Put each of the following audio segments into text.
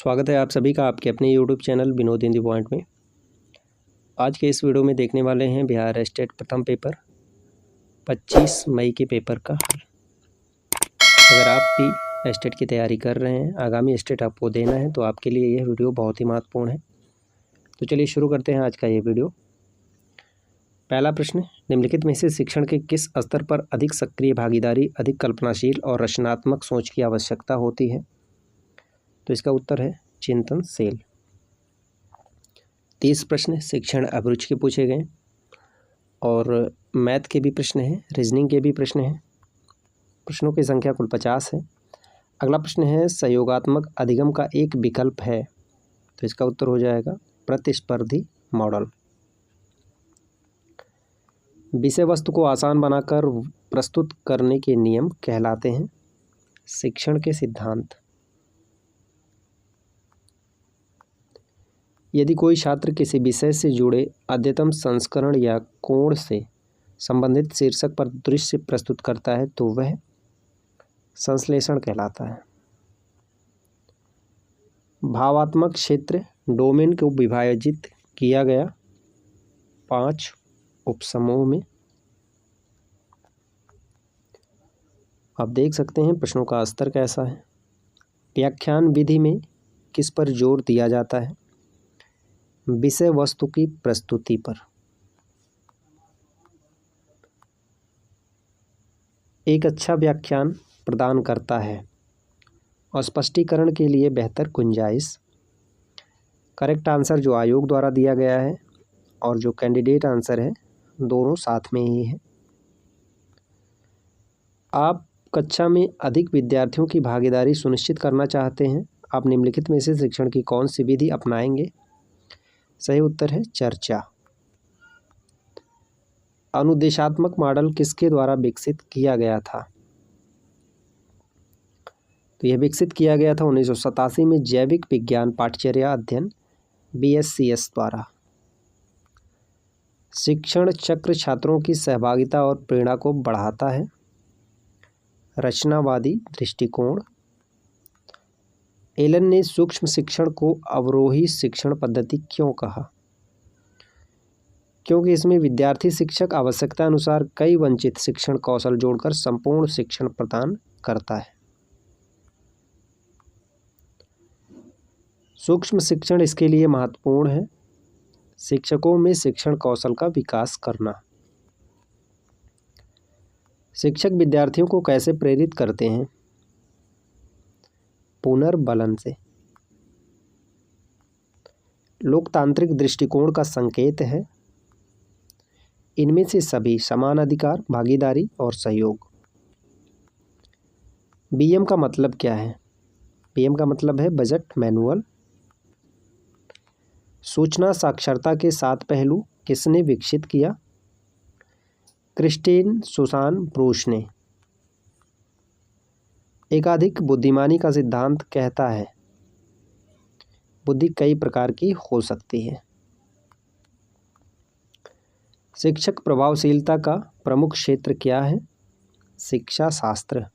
स्वागत है आप सभी का आपके अपने YouTube channel Vinod in the point में। आज के इस वीडियो में देखने वाले हैं बिहार स्टेट प्रथम पेपर 25 मई के पेपर का हल। अगर आप भी स्टेट की तैयारी कर रहे हैं, आगामी स्टेट आपको देना है, तो आपके लिए यह वीडियो बहुत ही महत्वपूर्ण है। तो चलिए शुरू करते हैं आज का ये वीडियो। पहला प्रश्न, निम्नलिखित में से शिक्षण के किस स्तर पर अधिक सक्रिय भागीदारी, अधिक कल्पनाशील और रचनात्मक सोच की आवश्यकता होती है? तो इसका उत्तर है चिंतनशील। 30 प्रश्न शिक्षण अभिरुचि के पूछे गए और मैथ के भी प्रश्न हैं, रीजनिंग के भी प्रश्न हैं। प्रश्नों की संख्या कुल 50 है। अगला प्रश्न है सहयोगात्मक अधिगम का एक विकल्प है, तो इसका उत्तर हो जाएगा प्रतिस्पर्धी मॉडल। विषय वस्तु को आसान बनाकर प्रस्तुत करने के नियम कहलाते हैं शिक्षण के सिद्धांत। यदि कोई छात्र किसी विषय से जुड़े अद्यतन संस्करण या कोण से संबंधित शीर्षक पर दृश्य प्रस्तुत करता है तो वह संश्लेषण कहलाता है। भावात्मक क्षेत्र डोमेन को विभाजित किया गया 5 उपसमूह में। आप देख सकते हैं प्रश्नों का स्तर कैसा है। व्याख्यान विधि में किस पर जोर दिया जाता है? विषय वस्तु की प्रस्तुति पर। एक अच्छा व्याख्यान प्रदान करता है और स्पष्टीकरण के लिए बेहतर गुंजाइश। करेक्ट आंसर जो आयोग द्वारा दिया गया है और जो कैंडिडेट आंसर है दोनों साथ में ही है। आप कक्षा में अधिक विद्यार्थियों की भागीदारी सुनिश्चित करना चाहते हैं। आप निम्नलिखित में से शिक्षण की कौन सी विधि अपनाएंगे? सही उत्तर है चर्चा। अनुदेशात्मक मॉडल किसके द्वारा विकसित किया गया था? तो यह विकसित किया गया था 1987 में जैविक विज्ञान पाठ्यचर्या अध्ययन BSCS द्वारा। शिक्षण चक्र छात्रों की सहभागिता और प्रेरणा को बढ़ाता है। रचनावादी दृष्टिकोण। एलन ने सूक्ष्म शिक्षण को अवरोही शिक्षण पद्धति क्यों कहा? क्योंकि इसमें विद्यार्थी शिक्षक आवश्यकता अनुसार कई वंचित शिक्षण कौशल जोड़कर संपूर्ण शिक्षण प्रदान करता है। सूक्ष्म शिक्षण इसके लिए महत्वपूर्ण है। शिक्षकों में शिक्षण कौशल का विकास करना। शिक्षक विद्यार्थियों को कैसे प्रेरित करते हैं? पुनर्बलन से। लोकतांत्रिक दृष्टिकोण का संकेत है इनमें से सभी समान अधिकार, भागीदारी और सहयोग। BM का मतलब क्या है? BM का मतलब है बजट मैनुअल। सूचना साक्षरता के 7 पहलू किसने विकसित किया? क्रिस्टीन सुसान ब्रूस ने। एकाधिक बुद्धिमानी का सिद्धांत कहता है बुद्धि कई प्रकार की हो सकती है। शिक्षक प्रभावशीलता का प्रमुख क्षेत्र क्या है? शिक्षा शास्त्र।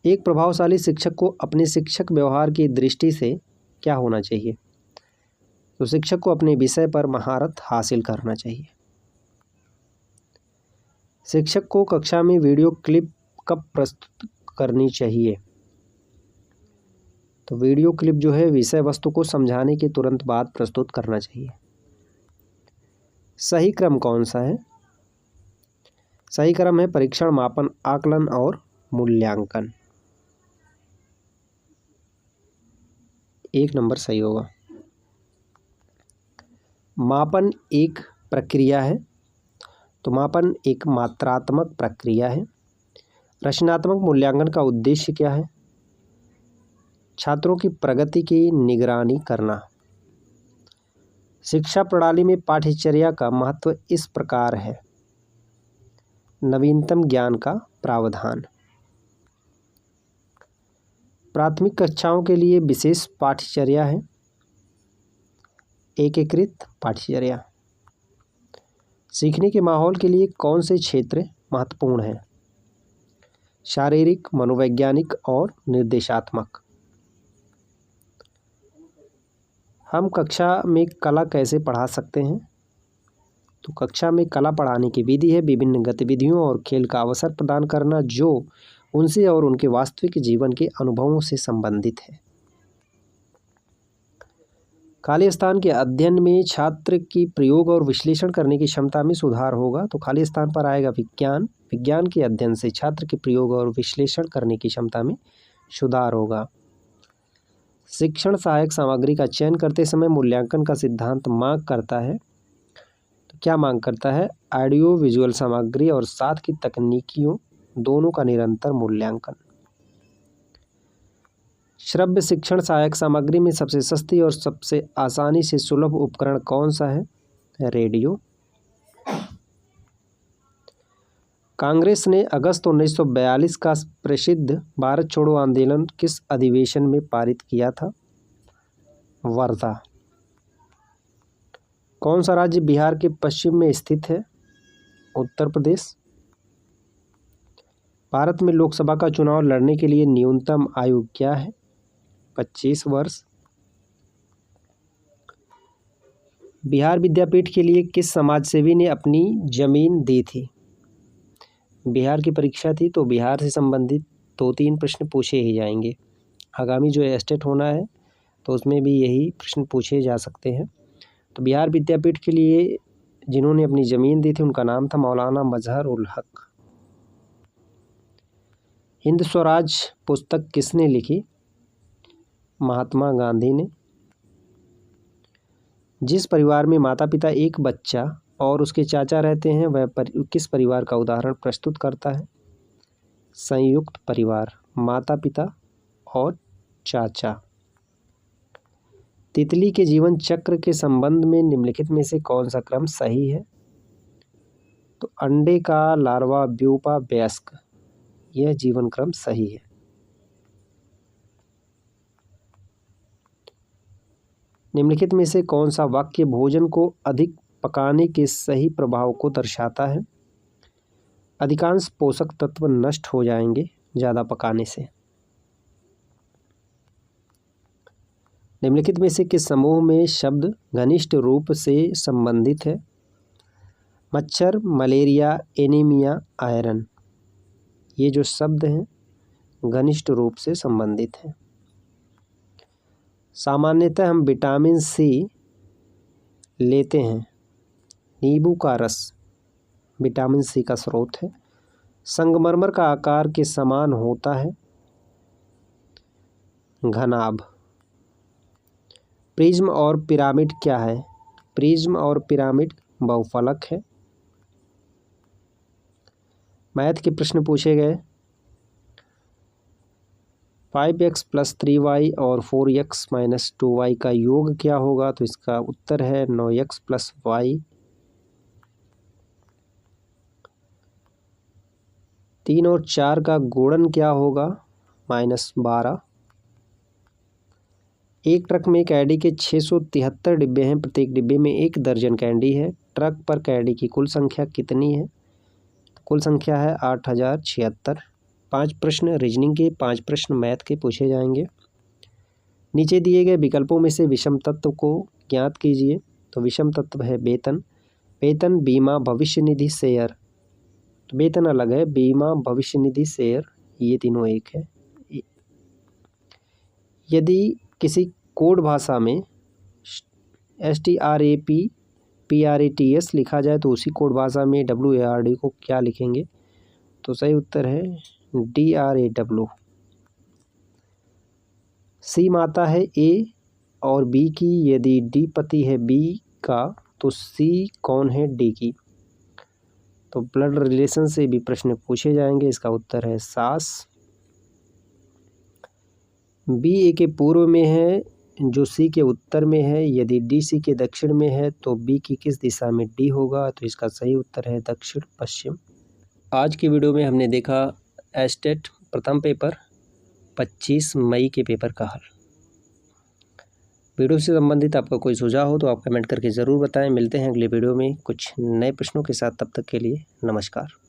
एक प्रभावशाली शिक्षक को अपने शिक्षक व्यवहार की दृष्टि से क्या होना चाहिए? तो शिक्षक को अपने विषय पर महारत हासिल करना चाहिए। शिक्षक को कक्षा में वीडियो क्लिप कब प्रस्तुत करनी चाहिए? तो वीडियो क्लिप जो है विषय वस्तु को समझाने के तुरंत बाद प्रस्तुत करना चाहिए। सही क्रम कौन सा है? सही क्रम है परीक्षण, मापन, आकलन और मूल्यांकन। 1 नंबर सही होगा। मापन एक प्रक्रिया है, तो मापन एक मात्रात्मक प्रक्रिया है। रचनात्मक मूल्यांकन का उद्देश्य क्या है? छात्रों की प्रगति की निगरानी करना। शिक्षा प्रणाली में पाठ्यचर्या का महत्व इस प्रकार है। नवीनतम ज्ञान का प्रावधान। प्राथमिक कक्षाओं के लिए विशेष पाठ्यचर्या है। एकीकृत पाठ्यचर्या। सीखने के माहौल के लिए कौन से क्षेत्र महत्वपूर्ण हैं? शारीरिक, मनोवैज्ञानिक और निर्देशात्मक। हम कक्षा में कला कैसे पढ़ा सकते हैं? तो कक्षा में कला पढ़ाने की विधि है विभिन्न गतिविधियों और खेल का अवसर प्रदान करना जो उनसे और उनके वास्तविक जीवन के अनुभवों से संबंधित है। खाली स्थान के अध्ययन में छात्र की प्रयोग और विश्लेषण करने की क्षमता में सुधार होगा। तो खाली स्थान पर आएगा विज्ञान। विज्ञान के अध्ययन से छात्र के प्रयोग और विश्लेषण करने की क्षमता में सुधार होगा। शिक्षण सहायक सामग्री का चयन करते समय मूल्यांकन का सिद्धांत मांग करता है। तो क्या मांग करता है? ऑडियो विजुअल सामग्री और साथ की तकनीकियों दोनों का निरंतर मूल्यांकन। श्रव्य शिक्षण सहायक सामग्री में सबसे सस्ती और सबसे आसानी से सुलभ उपकरण कौन सा है? रेडियो। कांग्रेस ने अगस्त 1942 का प्रसिद्ध भारत छोड़ो आंदोलन किस अधिवेशन में पारित किया था? वर्धा। कौन सा राज्य बिहार के पश्चिम में स्थित है? उत्तर प्रदेश। भारत में लोकसभा का चुनाव लड़ने के लिए न्यूनतम आयु क्या है? 25 वर्ष। बिहार विद्यापीठ के लिए किस समाजसेवी ने अपनी जमीन दी थी? बिहार की परीक्षा थी तो बिहार से संबंधित 2-3 प्रश्न पूछे ही जाएंगे। आगामी जो एस्टेट होना है तो उसमें भी यही प्रश्न पूछे जा सकते हैं। तो बिहार विद्यापीठ के लिए जिन्होंने अपनी ज़मीन दी थी उनका नाम था मौलाना मजहर उल हक। हिंद स्वराज पुस्तक किसने लिखी? महात्मा गांधी ने। जिस परिवार में माता पिता एक बच्चा और उसके चाचा रहते हैं वह किस परिवार का उदाहरण प्रस्तुत करता है? संयुक्त परिवार, माता पिता और चाचा। तितली के जीवन चक्र के संबंध में निम्नलिखित में से कौन सा क्रम सही है? तो अंडे का लार्वा, प्यूपा, वयस्क, यह जीवन क्रम सही है। निम्नलिखित में से कौन सा वाक्य भोजन को अधिक पकाने के सही प्रभाव को दर्शाता है? अधिकांश पोषक तत्व नष्ट हो जाएंगे ज़्यादा पकाने से। निम्नलिखित में से किस समूह में शब्द घनिष्ठ रूप से संबंधित है? मच्छर, मलेरिया, एनीमिया, आयरन। ये जो शब्द हैं घनिष्ठ रूप से संबंधित हैं। सामान्यतः हम विटामिन सी लेते हैं। नींबू का रस विटामिन सी का स्रोत है। संगमरमर का आकार के समान होता है। घनाभ। प्रिज्म और पिरामिड क्या है? प्रिज्म और पिरामिड बहुफलक है। मैथ के प्रश्न पूछे गए। 5x + 3y और 4x - 2y का योग क्या होगा? तो इसका उत्तर है 9x + y। 3 और 4 का गुणन क्या होगा? -12। एक ट्रक में कैंडी के 673 डिब्बे हैं। प्रत्येक डिब्बे में 1 दर्जन कैंडी है। ट्रक पर कैंडी की कुल संख्या कितनी है? कुल संख्या है 8076। 5 प्रश्न रीजनिंग के, 5 प्रश्न मैथ के पूछे जाएंगे। नीचे दिए गए विकल्पों में से विषम तत्व को ज्ञात कीजिए। तो विषम तत्व है वेतन। वेतन, बीमा, भविष्य निधि, शेयर। तो वेतन अलग है, बीमा, भविष्य निधि, शेयर ये तीनों एक है। यदि किसी कोड भाषा में STRAPPRATS लिखा जाए तो उसी कोड भाषा में WARD को क्या लिखेंगे? तो सही उत्तर है DRAW। C माता है A और B की। यदि D पति है B का तो C कौन है D की? तो ब्लड रिलेशन से भी प्रश्न पूछे जाएंगे। इसका उत्तर है सास। B A के पूर्व में है जो C के उत्तर में है। यदि D C के दक्षिण में है तो B की किस दिशा में D होगा? तो इसका सही उत्तर है दक्षिण पश्चिम। आज की वीडियो में हमने देखा एस्टेट प्रथम पेपर 25 मई के पेपर का हल। वीडियो से संबंधित आपका कोई सुझाव हो तो आप कमेंट करके ज़रूर बताएं। मिलते हैं अगले वीडियो में कुछ नए प्रश्नों के साथ। तब तक के लिए नमस्कार।